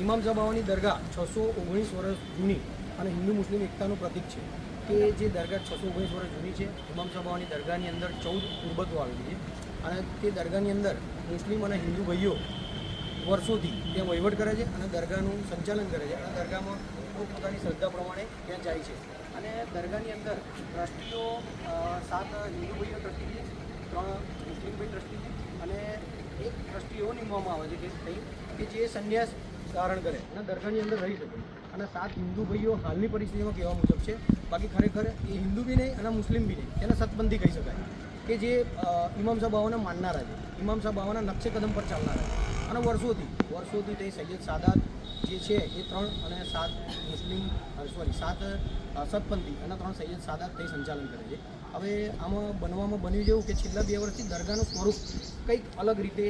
ઇમામ સાબાવાની દરગાહ 619 વર્ષ જૂની અને હિન્દુ મુસ્લિમ એકતાનું પ્રતીક છે કે જે દરગાહ 619 વર્ષ જૂની છે. ઇમામ સાબાવાની દરગાહની અંદર 14 ગુંબદો આવેલી છે અને તે દરગાહની અંદર મુસ્લિમ અને હિન્દુ ભાઈઓ વર્ષોથી ત્યાં વહીવટ કરે છે અને દરગાહનું સંચાલન કરે છે અને દરગાહમાં પોતાની શ્રદ્ધા પ્રમાણે ત્યાં જાય છે. અને દરગાહની અંદર ટ્રસ્ટીઓ 7 હિન્દુ ભાઈઓ ટ્રસ્ટી છે, 3 મુસ્લિમ ભાઈ ટ્રસ્ટી છે અને એક ટ્રસ્ટી એવો નીમવામાં આવે છે કે જે સંન્યાસ ધારણ કરે અને દરગાહની અંદર રહી શકે. અને 7 હિન્દુ ભાઈઓ હાલની પરિસ્થિતિમાં કહેવા મુજબ છે, બાકી ખરેખર એ હિન્દુ બી નહીં અને મુસ્લિમ બી નહીં, તેને સતપંથી કહી શકાય કે જે ઇમામ સાહેબ બાવાને માનનારા છે, ઇમામ સાહેબ બાવાના નકશે કદમ પર ચાલનારા છે. અને વર્ષોથી તે સૈયદ સાદાત જે છે એ 3 અને 7 મુસ્લિમ 7 સતપંથી અને 3 સૈયદ સાદાત તે સંચાલન કરે છે. હવે આમાં બન્યું જેવું કે છેલ્લા 2 વર્ષથી દરગાહનું સ્વરૂપ કંઈક અલગ રીતે